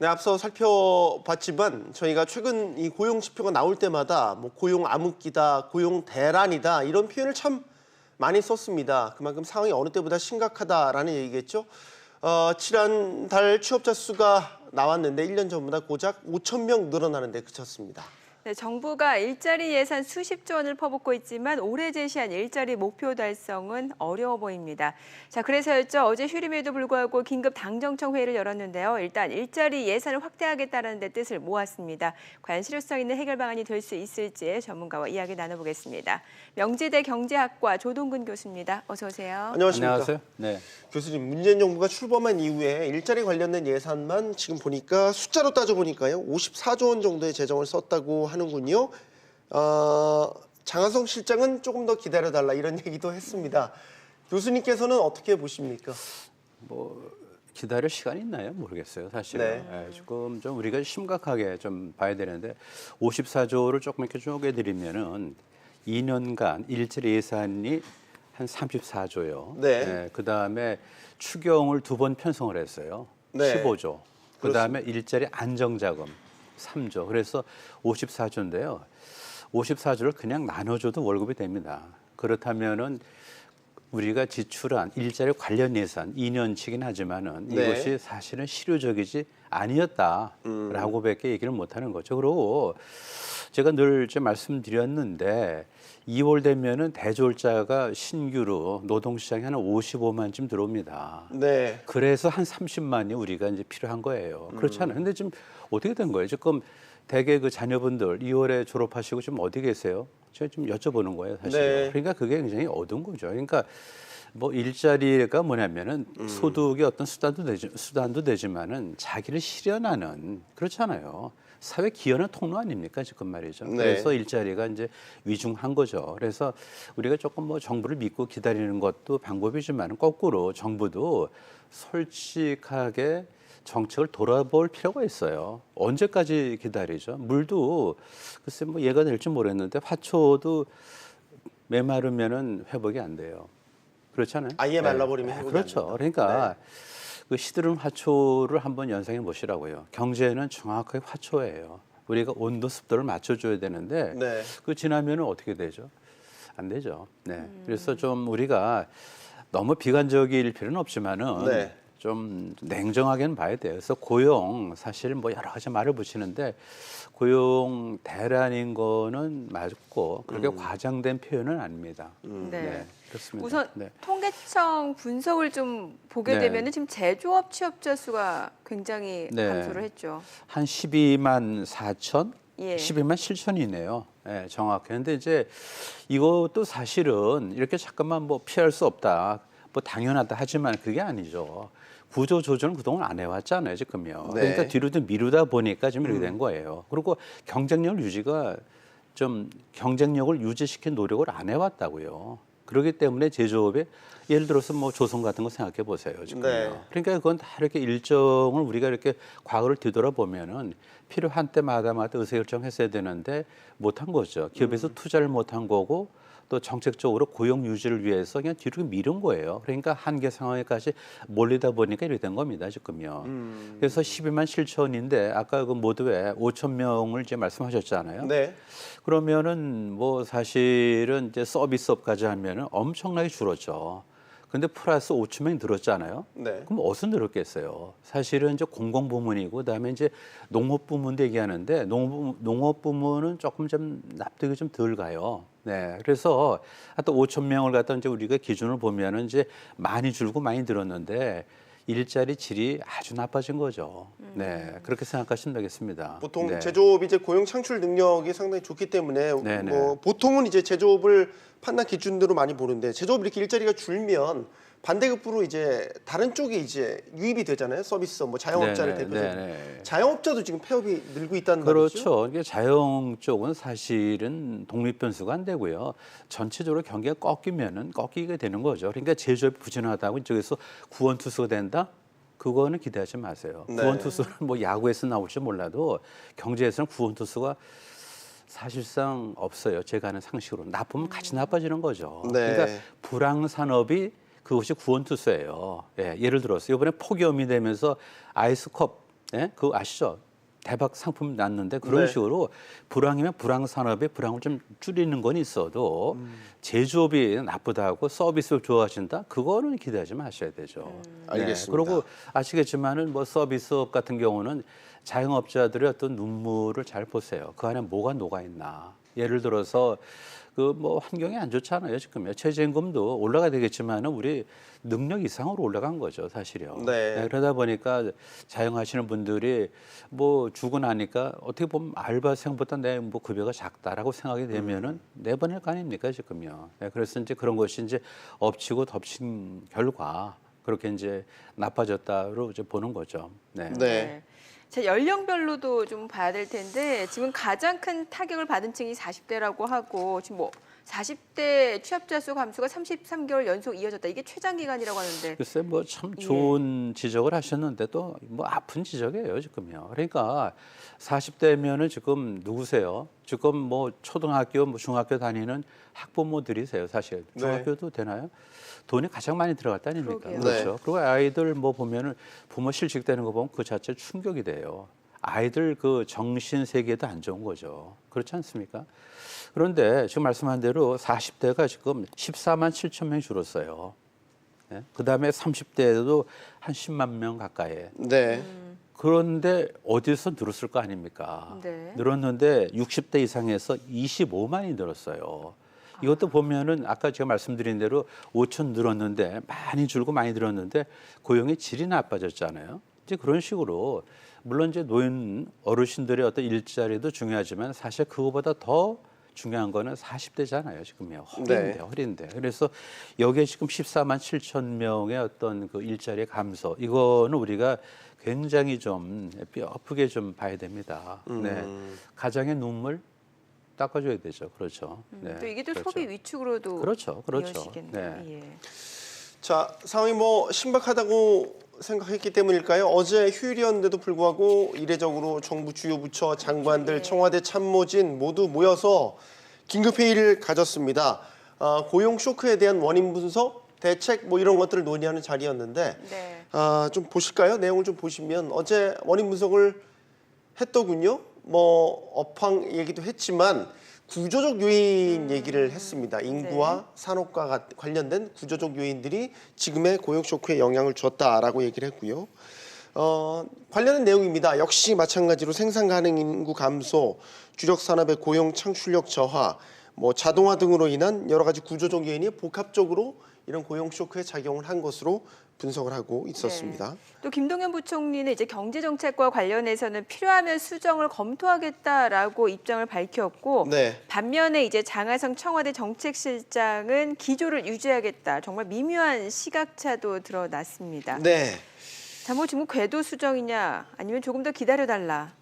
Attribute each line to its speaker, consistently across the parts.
Speaker 1: 네, 앞서 살펴봤지만 저희가 최근 이 고용 지표가 나올 때마다 뭐 고용 암흑기다, 고용 대란이다 이런 표현을 참 많이 썼습니다. 그만큼 상황이 어느 때보다 심각하다라는 얘기겠죠. 지난달 취업자 수가 나왔는데 1년 전보다 고작 5천 명 늘어나는 데 그쳤습니다.
Speaker 2: 네, 정부가 일자리 예산 수십조 원을 퍼붓고 있지만 올해 제시한 일자리 목표 달성은 어려워 보입니다. 자, 그래서였죠. 어제 휴림에도 불구하고 긴급 당정청 회의를 열었는데요. 일단 일자리 예산을 확대하겠다는 데 뜻을 모았습니다. 과연 실효성 있는 해결 방안이 될 수 있을지 전문가와 이야기 나눠보겠습니다. 명지대 경제학과 조동근 교수입니다. 어서 오세요.
Speaker 1: 안녕하십니까.
Speaker 3: 안녕하세요. 네.
Speaker 1: 교수님, 문재인 정부가 출범한 이후에 일자리 관련된 예산만 지금 보니까 숫자로 따져보니까요. 54조 원 정도의 재정을 썼다고 하는군요. 장하성 실장은 조금 더 기다려달라 이런 얘기도 했습니다. 교수님께서는 어떻게 보십니까?
Speaker 3: 뭐 기다릴 시간이 있나요? 모르겠어요. 사실은.
Speaker 1: 네.
Speaker 3: 조금 좀 우리가 심각하게 좀 봐야 되는데 54조를 조금 이렇게 쪼개드리면은 2년간 일자리 예산이 한 34조요.
Speaker 1: 네.
Speaker 3: 그다음에 추경을 2번 편성을 했어요.
Speaker 1: 네.
Speaker 3: 15조. 그다음에 일자리 안정자금 3조. 그래서 54조인데요. 54조를 그냥 나눠줘도 월급이 됩니다. 그렇다면은 우리가 지출한 일자리 관련 예산 2년치긴 하지만은
Speaker 1: 네.
Speaker 3: 이것이 사실은 실효적이지 아니었다라고밖에 얘기를 못하는 거죠. 그리고 제가 늘 말씀드렸는데 2월 되면은 대졸자가 신규로 노동시장에 한 55만쯤 들어옵니다.
Speaker 1: 네.
Speaker 3: 그래서 한 30만이 우리가 이제 필요한 거예요. 그렇잖아요. 근데 지금 어떻게 된 거예요? 지금 대개 그 자녀분들 2월에 졸업하시고 지금 어디 계세요? 제가 좀 여쭤보는 거예요, 사실.
Speaker 1: 네.
Speaker 3: 그러니까 그게 굉장히 어두운 거죠. 그러니까 뭐 일자리가 뭐냐면은 소득의 어떤 수단도 되지만은 자기를 실현하는 그렇잖아요. 사회 기여는 통로 아닙니까 지금 말이죠.
Speaker 1: 네.
Speaker 3: 그래서 일자리가 이제 위중한 거죠. 그래서 우리가 조금 뭐 정부를 믿고 기다리는 것도 방법이지만 거꾸로 정부도 솔직하게 정책을 돌아볼 필요가 있어요. 언제까지 기다리죠? 물도 글쎄 뭐 얘가 될지 모르겠는데 화초도 메마르면은 회복이 안 돼요. 그렇잖아요.
Speaker 1: 아예 말라버리면 회복이
Speaker 3: 그렇죠.
Speaker 1: 안 된다.
Speaker 3: 그러니까 그 시들은 화초를 한번 연상해 보시라고요. 경제는 정확하게 화초예요. 우리가 온도 습도를 맞춰줘야 되는데
Speaker 1: 네.
Speaker 3: 그 지나면은 어떻게 되죠? 안 되죠. 네. 그래서 좀 우리가 너무 비관적일 필요는 없지만은
Speaker 1: 네.
Speaker 3: 좀 냉정하게는 봐야 돼요. 그래서 고용 사실 뭐 여러 가지 말을 붙이는데 고용 대란인 거는 맞고 그렇게 과장된 표현은 아닙니다.
Speaker 2: 네.
Speaker 3: 그렇습니다.
Speaker 2: 우선
Speaker 3: 네.
Speaker 2: 통계청 분석을 좀 보게
Speaker 3: 네.
Speaker 2: 되면 지금 제조업 취업자 수가 굉장히
Speaker 3: 네.
Speaker 2: 감소를 했죠.
Speaker 3: 한 12만 4천,
Speaker 2: 예.
Speaker 3: 12만 7천이네요. 예, 정확히. 근데 이제 이것도 사실은 이렇게 잠깐만 뭐 피할 수 없다, 뭐 당연하다 하지만 그게 아니죠. 구조 조정을 그동안 안 해왔잖아요, 지금요.
Speaker 1: 네.
Speaker 3: 그러니까 뒤로도 미루다 보니까 지금 이렇게 된 거예요. 그리고 경쟁력 유지가 좀 경쟁력을 유지시킨 노력을 안 해왔다고요. 그렇기 때문에 제조업에 예를 들어서 뭐 조선 같은 거 생각해 보세요, 지금요.
Speaker 1: 네.
Speaker 3: 그러니까 그건 다 이렇게 일정을 우리가 이렇게 과거를 뒤돌아보면은 필요한 때마다 의사결정했어야 되는데 못한 거죠. 기업에서 투자를 못한 거고 또 정책적으로 고용 유지를 위해서 그냥 뒤로 미룬 거예요. 그러니까 한계 상황에까지 몰리다 보니까 이렇게 된 겁니다, 지금요. 그래서 12만 7천인데 아까 그 모두에 5천 명을 이제 말씀하셨잖아요.
Speaker 1: 네.
Speaker 3: 그러면은 뭐 사실은 이제 서비스업까지 하면은 엄청나게 줄었죠. 근데 플러스 5천 명이 늘었잖아요.
Speaker 1: 네.
Speaker 3: 그럼 어디서 늘었겠어요? 사실은 이제 공공부문이고 그다음에 이제 농업부문도 얘기하는데 농업부문은 조금 좀 납득이 좀 덜 가요. 네. 그래서 하여튼 5천 명을 갖다 이제 우리가 기준을 보면은 이제 많이 줄고 많이 늘었는데 일자리 질이 아주 나빠진 거죠. 네. 그렇게 생각하시면 되겠습니다.
Speaker 1: 보통
Speaker 3: 네.
Speaker 1: 제조업이 이제 고용 창출 능력이 상당히 좋기 때문에
Speaker 3: 네네.
Speaker 1: 뭐 보통은 이제 제조업을 판단 기준으로 많이 보는데 제조업 이렇게 일자리가 줄면 반대급부로 이제 다른 쪽에 이제 유입이 되잖아요. 서비스업, 뭐 자영업자를
Speaker 3: 네네,
Speaker 1: 대표해서
Speaker 3: 네네.
Speaker 1: 자영업자도 지금 폐업이 늘고 있다는 말이죠.
Speaker 3: 그렇죠. 이게 자영 쪽은 사실은 독립 변수가 안 되고요. 전체적으로 경기가 꺾이게 되는 거죠. 그러니까 제조업이 부진하다고 이쪽에서 구원투수가 된다? 그거는 기대하지 마세요.
Speaker 1: 네.
Speaker 3: 구원투수는 뭐 야구에서 나올지 몰라도 경제에서는 구원투수가 사실상 없어요. 제가 아는 상식으로. 나쁘면 같이 나빠지는 거죠.
Speaker 1: 네.
Speaker 3: 그러니까 불황산업이 그것이 구원투수예요. 예, 예를 들어서 이번에 폭염이 되면서 아이스컵 예? 그거 아시죠? 대박 상품 났는데 그런
Speaker 1: 네.
Speaker 3: 식으로 불황이면 불황 산업의 불황을 좀 줄이는 건 있어도 제조업이 나쁘다고 서비스를 좋아하신다? 그거는 기대하지 마셔야 되죠.
Speaker 1: 알겠습니다.
Speaker 3: 그리고 아시겠지만은 뭐 서비스업 같은 경우는 자영업자들의 어떤 눈물을 잘 보세요. 그 안에 뭐가 녹아 있나. 예를 들어서 그 뭐 환경이 안 좋잖아요 지금요. 최저임금도 올라가야 되겠지만은 우리 능력 이상으로 올라간 거죠 사실요.
Speaker 1: 네.
Speaker 3: 그러다 보니까 자영하시는 분들이 뭐 주고 나니까 어떻게 보면 알바생보다 내 뭐 급여가 작다라고 생각이 되면은 내보낼 거 아닙니까 지금요. 그래서 이제 그런 것이 이제 엎치고 덮친 결과 그렇게 이제 나빠졌다로 이제 보는 거죠. 네.
Speaker 1: 네.
Speaker 2: 자, 연령별로도 좀 봐야 될 텐데 지금 가장 큰 타격을 받은 층이 40대라고 하고 지금 뭐 40대 취업자 수 감소가 33개월 연속 이어졌다. 이게 최장 기간이라고 하는데
Speaker 3: 글쎄 뭐 참 좋은 지적을 하셨는데 또 뭐 아픈 지적이에요 지금요. 그러니까 40대면은 지금 누구세요? 지금 뭐 초등학교, 뭐 중학교 다니는 학부모들이세요 사실.
Speaker 1: 네.
Speaker 3: 중학교도 되나요? 돈이 가장 많이 들어갈 때 아닙니까?
Speaker 2: 그러게요.
Speaker 3: 그렇죠.
Speaker 1: 네.
Speaker 3: 그리고 아이들 뭐 보면은 부모 실직되는 거 보면 그 자체 충격이 돼요. 아이들 그 정신 세계도 안 좋은 거죠. 그렇지 않습니까? 그런데 지금 말씀한 대로 40대가 지금 14만 7천 명이 줄었어요. 예? 그다음에 30대도 한 10만 명 가까이.
Speaker 1: 네.
Speaker 3: 그런데 어디서 늘었을 거 아닙니까?
Speaker 2: 네.
Speaker 3: 늘었는데 60대 이상에서 25만이 늘었어요. 이것도 보면은 아까 제가 말씀드린 대로 5천 늘었는데 많이 줄고 많이 늘었는데 고용의 질이 나빠졌잖아요. 이제 그런 식으로 물론 이제 노인 어르신들의 어떤 일자리도 중요하지만 사실 그거보다 더 중요한 거는 40대잖아요, 지금요. 허리인데,
Speaker 1: 네.
Speaker 3: 허리인데. 그래서 여기에 지금 14만 7천 명의 어떤 그 일자리 감소, 이거는 우리가 굉장히 좀 뼈아프게 좀 봐야 됩니다. 네. 가장의 눈물 닦아줘야 되죠. 그렇죠. 네.
Speaker 2: 또 이게 또
Speaker 3: 그렇죠.
Speaker 2: 소비 위축으로도
Speaker 3: 그렇죠. 그렇죠.
Speaker 2: 이어지겠네요.
Speaker 3: 네.
Speaker 2: 예.
Speaker 1: 자, 상황이 뭐 신박하다고 생각했기 때문일까요? 어제 휴일이었는데도 불구하고 이례적으로 정부 주요 부처 장관들,
Speaker 2: 네.
Speaker 1: 청와대 참모진 모두 모여서 긴급 회의를 가졌습니다. 고용 쇼크에 대한 원인 분석, 대책 뭐 이런 것들을 논의하는 자리였는데
Speaker 2: 네.
Speaker 1: 좀 보실까요? 내용을 좀 보시면 어제 원인 분석을 했더군요. 뭐 업황 얘기도 했지만 구조적 요인 얘기를 했습니다. 인구와 산업과 관련된 구조적 요인들이 지금의 고용 쇼크에 영향을 줬다라고 얘기를 했고요. 관련된 내용입니다. 역시 마찬가지로 생산 가능 인구 감소, 주력 산업의 고용 창출력 저하, 뭐 자동화 등으로 인한 여러 가지 구조적 요인이 복합적으로 이런 고용 쇼크에 작용을 한 것으로 분석을 하고 있었습니다.
Speaker 2: 네. 또 김동연 부총리는 이제 경제 정책과 관련해서는 필요하면 수정을 검토하겠다라고 입장을 밝혔고
Speaker 1: 네.
Speaker 2: 반면에 이제 장하성 청와대 정책실장은 기조를 유지하겠다. 정말 미묘한 시각차도 드러났습니다.
Speaker 1: 네.
Speaker 2: 자, 뭐 지금 궤도 수정이냐 아니면 조금 더 기다려달라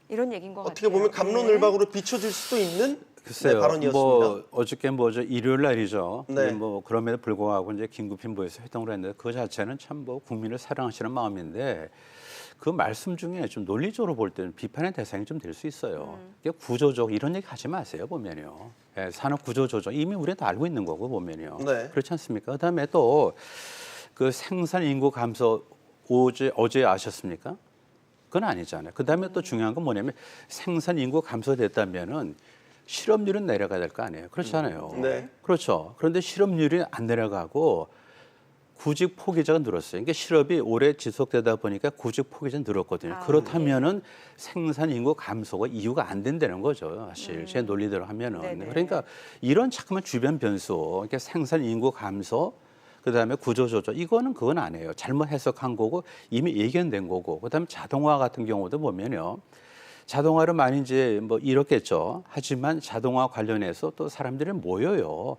Speaker 2: 이런 얘기인 것
Speaker 1: 어떻게
Speaker 2: 같아요.
Speaker 1: 보면 갑론을박으로 비춰질 수도 있는
Speaker 3: 글쎄요.
Speaker 1: 발언이었습니다.
Speaker 3: 뭐 어저께 뭐죠 일요일 날이죠.
Speaker 1: 네.
Speaker 3: 뭐 그럼에도 불구하고 이제 긴급히 모여서 회동을 했는데 그 자체는 참 뭐 국민을 사랑하시는 마음인데 그 말씀 중에 좀 논리적으로 볼 때는 비판의 대상이 좀 될 수 있어요. 이게 구조적 이런 얘기 하지 마세요 보면요. 예, 산업 구조 조정 이미 우리가 다 알고 있는 거고 보면요.
Speaker 1: 네.
Speaker 3: 그렇지 않습니까? 그다음에 또 그 생산 인구 감소 어제 아셨습니까? 그건 아니잖아요. 그다음에 또 중요한 건 뭐냐면 생산 인구 감소됐다면은 실업률은 내려가야 될 거 아니에요. 그렇잖아요.
Speaker 1: 네.
Speaker 3: 그렇죠. 그런데 실업률이 안 내려가고 구직 포기자가 늘었어요. 그러니까 실업이 오래 지속되다 보니까 구직 포기자가 늘었거든요. 그렇다면은 생산 인구 감소가 이유가 안 된다는 거죠. 사실 제 논리대로 하면은.
Speaker 2: 네네.
Speaker 3: 그러니까 이런 자꾸만 주변 변수, 그러니까 생산 인구 감소, 그다음에 구조조정 이거는 그건 아니에요. 잘못 해석한 거고 이미 예견된 거고. 그다음에 자동화 같은 경우도 보면요. 자동화를 많이 이제 뭐 이렇겠죠. 하지만 자동화 관련해서 또 사람들이 모여요.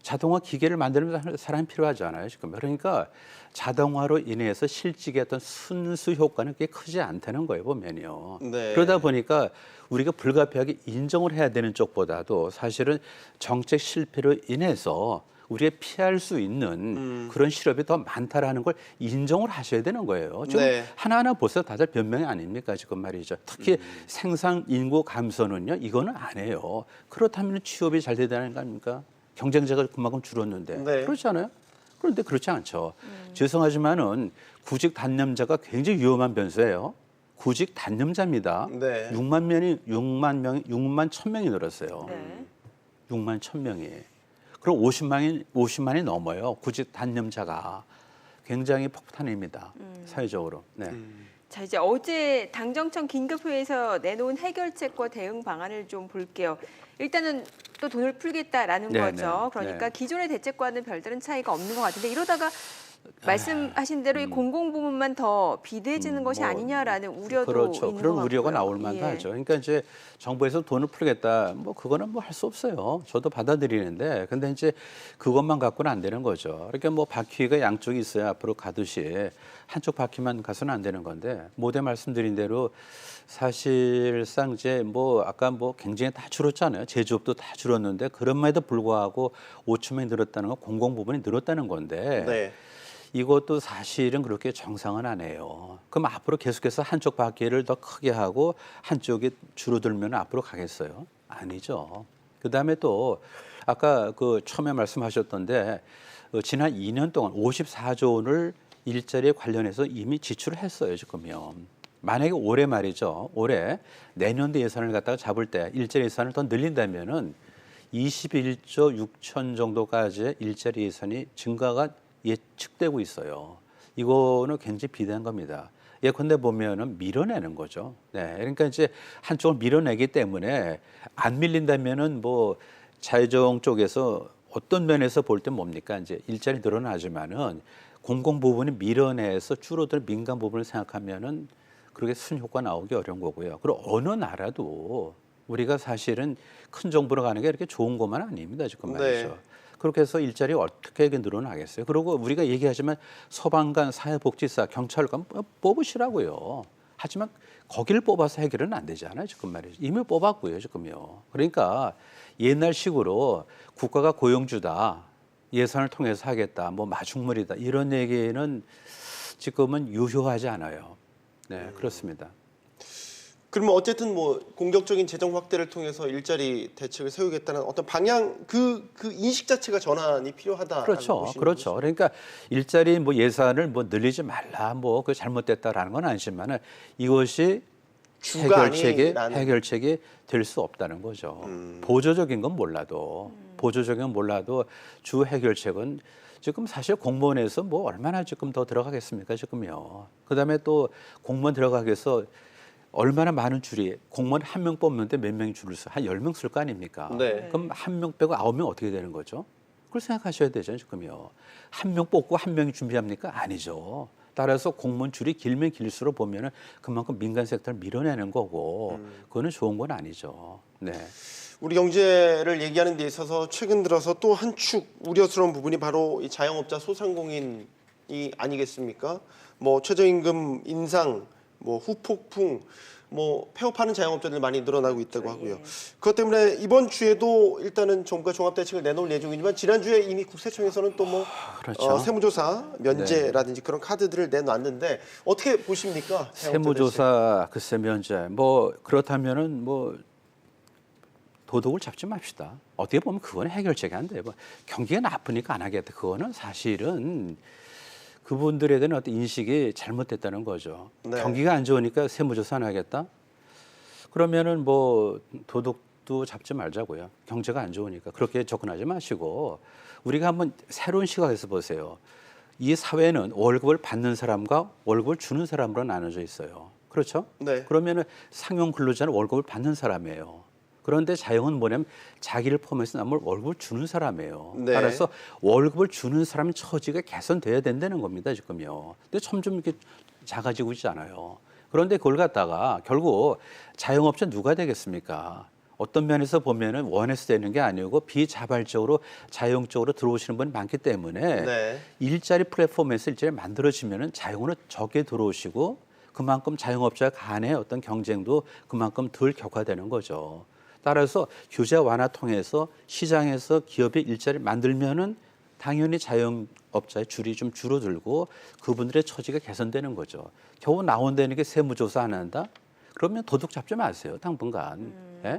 Speaker 3: 자동화 기계를 만들면 사람이 필요하잖아요. 지금 그러니까 자동화로 인해서 실직의 어떤 순수 효과는 그렇게 크지 않다는 거예요. 보면요.
Speaker 1: 네.
Speaker 3: 그러다 보니까 우리가 불가피하게 인정을 해야 되는 쪽보다도 사실은 정책 실패로 인해서 우리가 피할 수 있는 그런 실업이 더 많다라는 걸 인정을 하셔야 되는 거예요. 지금
Speaker 1: 네.
Speaker 3: 하나하나 보세요. 다들 변명이 아닙니까? 지금 말이죠. 특히 생산 인구 감소는요. 이거는 안 해요. 그렇다면 취업이 잘 되다는 거 아닙니까? 경쟁자가 그만큼 줄었는데.
Speaker 1: 네.
Speaker 3: 그렇지 않아요? 그런데 그렇지 않죠. 죄송하지만은 구직 단념자가 굉장히 위험한 변수예요. 구직 단념자입니다.
Speaker 1: 네.
Speaker 3: 6만 1,000명이 늘었어요.
Speaker 2: 네.
Speaker 3: 6만 1,000명이. 그럼 50만이 넘어요. 구직 단념자가. 굉장히 폭탄입니다. 사회적으로. 네.
Speaker 2: 자, 이제 어제 당정청 긴급회의에서 내놓은 해결책과 대응 방안을 좀 볼게요. 일단은 또 돈을 풀겠다라는
Speaker 3: 네,
Speaker 2: 거죠.
Speaker 3: 네,
Speaker 2: 그러니까
Speaker 3: 네.
Speaker 2: 기존의 대책과는 별다른 차이가 없는 것 같은데 이러다가 말씀하신 대로 이 공공부문만 더 비대해지는 것이
Speaker 3: 뭐,
Speaker 2: 아니냐라는 우려도
Speaker 3: 그렇죠.
Speaker 2: 있는
Speaker 3: 그런
Speaker 2: 것
Speaker 3: 우려가
Speaker 2: 같고요.
Speaker 3: 나올 만도
Speaker 2: 예.
Speaker 3: 하죠. 그러니까 이제 정부에서 돈을 풀겠다. 뭐 그거는 뭐 할 수 없어요. 저도 받아들이는데 근데 이제 그것만 갖고는 안 되는 거죠. 그러니까 뭐 바퀴가 양쪽이 있어야 앞으로 가듯이 한쪽 바퀴만 가서는 안 되는 건데 모두 말씀드린 대로 사실상 이제 뭐 아까 뭐 굉장히 다 줄었잖아요. 제조업도 다 줄었는데 그럼에도 불구하고 5천명이 늘었다는 건 공공 부분이 늘었다는 건데
Speaker 1: 네.
Speaker 3: 이것도 사실은 그렇게 정상은 아니에요. 그럼 앞으로 계속해서 한쪽 바퀴를 더 크게 하고 한쪽이 줄어들면 앞으로 가겠어요? 아니죠. 그다음에 또 아까 그 처음에 말씀하셨던데 지난 2년 동안 54조 원을 일자리에 관련해서 이미 지출을 했어요, 지금요. 만약에 올해 말이죠. 올해 내년도 예산을 갖다가 잡을 때 일자리 예산을 더 늘린다면은 21조 6천 정도까지의 일자리 예산이 증가가 예측되고 있어요. 이거는 굉장히 비대한 겁니다. 예컨대 보면은 밀어내는 거죠. 네, 그러니까 이제 한쪽을 밀어내기 때문에 안 밀린다면은 뭐 자유정 쪽에서 어떤 면에서 볼 때 뭡니까 이제 일자리 늘어나지만은 공공 부분이 밀어내서 줄어들 민간 부분을 생각하면은 그렇게 순효과 나오기 어려운 거고요. 그리고 어느 나라도 우리가 사실은 큰 정부로 가는 게 이렇게 좋은 것만 아닙니다. 지금 말이죠.
Speaker 1: 네.
Speaker 3: 그렇게 해서 일자리 어떻게 늘어나겠어요? 그리고 우리가 얘기하지만 소방관, 사회복지사, 경찰관 뽑으시라고요. 하지만 거기를 뽑아서 해결은 안 되잖아요. 지금 말이죠. 이미 뽑았고요. 지금요. 그러니까 옛날식으로 국가가 고용주다. 예산을 통해서 하겠다. 뭐 마중물이다. 이런 얘기는 지금은 유효하지 않아요. 네, 그렇습니다.
Speaker 1: 그러면 어쨌든 뭐 공격적인 재정 확대를 통해서 일자리 대책을 세우겠다는 어떤 방향 그 인식 자체가 전환이 필요하다.
Speaker 3: 그렇죠. 그렇죠. 그러니까 일자리 뭐 예산을 뭐 늘리지 말라 뭐 그 잘못됐다라는 건 아니지만은 이것이
Speaker 1: 주가
Speaker 3: 해결책이
Speaker 1: 아니라는.
Speaker 3: 될 수 없다는 거죠. 보조적인 건 몰라도 주 해결책은 지금 사실 공무원에서 뭐 얼마나 지금 더 들어가겠습니까 지금요. 그다음에 또 공무원 들어가기 위해서 얼마나 많은 줄이 공무원 한 명 뽑는데 몇 명이 줄을 서 한 10명 쓸 거 아닙니까?
Speaker 1: 네.
Speaker 3: 그럼 한 명 빼고 9명 어떻게 되는 거죠? 그걸 생각하셔야 되죠, 지금요. 한 명 뽑고 한 명이 준비합니까? 아니죠. 따라서 공무원 줄이 길면 길수록 보면은 그만큼 민간 섹터를 밀어내는 거고 그거는 좋은 건 아니죠. 네.
Speaker 1: 우리 경제를 얘기하는 데 있어서 최근 들어서 또 한 축 우려스러운 부분이 바로 이 자영업자 소상공인이 아니겠습니까? 뭐 최저임금 인상, 뭐 후폭풍, 뭐 폐업하는 자영업자들 많이 늘어나고 있다고 하고요. 그것 때문에 이번 주에도 일단은 정부가 종합대책을 내놓을 예정이지만 지난주에 이미 국세청에서는 또 뭐
Speaker 3: 그렇죠.
Speaker 1: 세무조사 면제라든지 그런 카드들을 내놨는데 어떻게 보십니까?
Speaker 3: 세무조사 글쎄 면제 뭐 그렇다면은 뭐 도둑을 잡지 맙시다. 어떻게 보면 그거는 해결책이 안 돼요. 뭐 경기가 나쁘니까 안 하겠다. 그거는 사실은 그분들에 대한 어떤 인식이 잘못됐다는 거죠.
Speaker 1: 네.
Speaker 3: 경기가 안 좋으니까 세무조사 안 하겠다? 그러면은 뭐 도둑도 잡지 말자고요. 경제가 안 좋으니까 그렇게 접근하지 마시고 우리가 한번 새로운 시각에서 보세요. 이 사회는 월급을 받는 사람과 월급을 주는 사람으로 나눠져 있어요. 그렇죠?
Speaker 1: 네.
Speaker 3: 그러면은 상용 근로자는 월급을 받는 사람이에요. 그런데 자영은 뭐냐면 자기를 포함해서 남을 월급을 주는 사람이에요.
Speaker 1: 네.
Speaker 3: 따라서 월급을 주는 사람의 처지가 개선돼야 된다는 겁니다, 지금요. 근데 점점 이렇게 작아지고 있잖아요. 그런데 그걸 갖다가 결국 자영업자 누가 되겠습니까? 어떤 면에서 보면은 원해서 되는 게 아니고 비자발적으로 자영적으로 들어오시는 분이 많기 때문에
Speaker 1: 네.
Speaker 3: 일자리 플랫폼에서 일자리 만들어지면은 자영으로 적게 들어오시고 그만큼 자영업자 간의 어떤 경쟁도 그만큼 덜 격화되는 거죠. 따라서 규제 완화 통해서 시장에서 기업이 일자리 만들면은 당연히 자영업자의 줄이 좀 줄어들고 그분들의 처지가 개선되는 거죠. 겨우 나온다는 게 세무조사 안 한다? 그러면 도둑 잡지 마세요, 당분간. 예?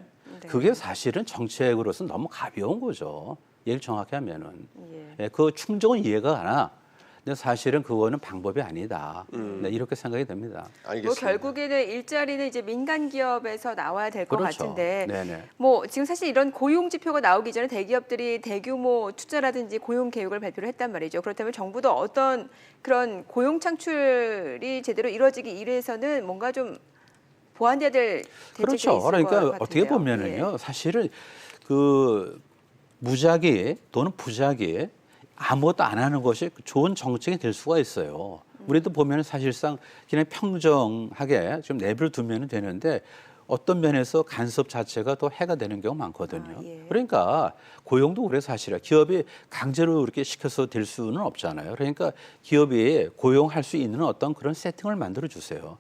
Speaker 2: 네.
Speaker 3: 그게 사실은 정책으로서 너무 가벼운 거죠. 얘기를 정확히 하면은.
Speaker 2: 예.
Speaker 3: 예, 그 충정은 이해가 가나 근데 사실은 그거는 방법이 아니다. 네, 이렇게 생각이 됩니다.
Speaker 1: 알겠습니다.
Speaker 2: 뭐 결국에는 일자리는 이제 민간 기업에서 나와야 될 것
Speaker 3: 그렇죠.
Speaker 2: 같은데
Speaker 3: 네네.
Speaker 2: 뭐 지금 사실 이런 고용 지표가 나오기 전에 대기업들이 대규모 투자라든지 고용 계획을 발표를 했단 말이죠. 그렇다면 정부도 어떤 그런 고용 창출이 제대로 이루어지기 위해서는 뭔가 좀 보완돼야 될 대책이
Speaker 3: 그렇죠.
Speaker 2: 있을 것
Speaker 3: 그러니까
Speaker 2: 같은데요.
Speaker 3: 어떻게 보면은요, 사실은 그 무작위 또는 부작위 아무것도 안 하는 것이 좋은 정책이 될 수가 있어요. 우리도 보면 사실상 그냥 평정하게 좀 내버려 두면 되는데 어떤 면에서 간섭 자체가 더 해가 되는 경우가 많거든요.
Speaker 2: 예.
Speaker 3: 그러니까 고용도 그래 사실은 기업이 강제로 이렇게 시켜서 될 수는 없잖아요. 그러니까 기업이 고용할 수 있는 어떤 그런 세팅을 만들어 주세요.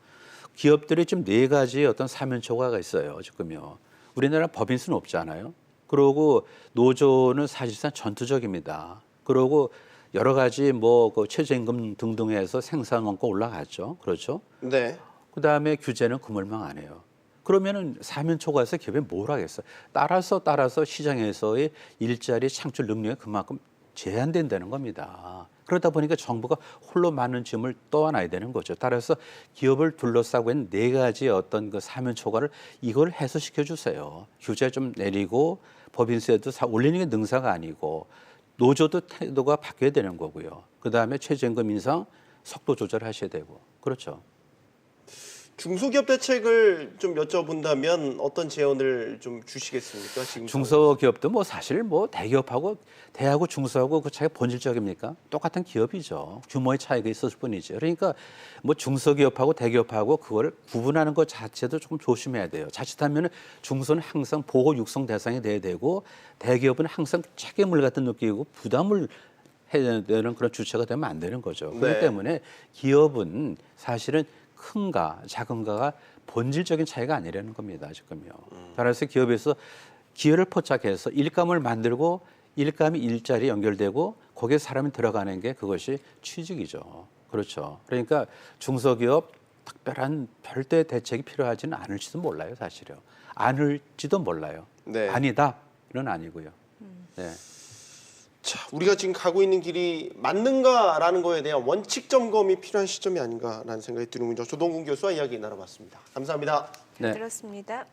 Speaker 3: 기업들이 지금 4가지 어떤 사면초가가 있어요. 지금요. 우리나라 법인수는 없잖아요. 그리고 노조는 사실상 전투적입니다. 그리고 여러 가지 그 최저임금 등등 해서 생산 원가 올라갔죠. 그렇죠.
Speaker 1: 네.
Speaker 3: 그다음에 규제는 그물망 안 해요. 그러면은 사면초가에서 기업이 뭘 하겠어요? 따라서 시장에서의 일자리 창출 능력이 그만큼 제한된다는 겁니다. 그러다 보니까 정부가 홀로 많은 짐을 떠안아야 되는 거죠. 따라서 기업을 둘러싸고 있는 4가지 어떤 그 사면초가를 이걸 해소시켜 주세요. 규제 좀 내리고 법인세도 올리는 게 능사가 아니고 노조도 태도가 바뀌어야 되는 거고요. 그다음에 최저임금 인상 속도 조절하셔야 되고 그렇죠.
Speaker 1: 중소기업 대책을 좀 여쭤본다면 어떤 제언을 좀 주시겠습니까? 지금
Speaker 3: 중소기업도 뭐 사실 뭐 대기업하고 대하고 중소하고 그 차이가 본질적입니까? 똑같은 기업이죠. 규모의 차이가 있었을 뿐이죠. 그러니까 뭐 중소기업하고 대기업하고 그거를 구분하는 것 자체도 조금 조심해야 돼요. 자칫하면 중소는 항상 보호 육성 대상이 돼야 되고 대기업은 항상 책임을 갖다 느끼고 부담을 해야 되는 그런 주체가 되면 안 되는 거죠. 그렇기
Speaker 1: 네.
Speaker 3: 때문에 기업은 사실은 큰가 작은가가 본질적인 차이가 아니라는 겁니다. 지금요. 따라서 기업에서 기회를 포착해서 일감을 만들고 일감이 일자리에 연결되고 거기에 사람이 들어가는 게 그것이 취직이죠. 그렇죠. 그러니까 중소기업 특별한 별도의 대책이 필요하지는 않을지도 몰라요. 사실요. 않을지도 몰라요.
Speaker 1: 네.
Speaker 3: 아니다는 아니고요. 네.
Speaker 1: 자, 우리가 지금 가고 있는 길이 맞는가라는 거에 대한 원칙 점검이 필요한 시점이 아닌가라는 생각이 드는군요. 조동근 교수와 이야기 나눠봤습니다. 감사합니다.
Speaker 2: 잘
Speaker 3: 네.
Speaker 2: 들었습니다.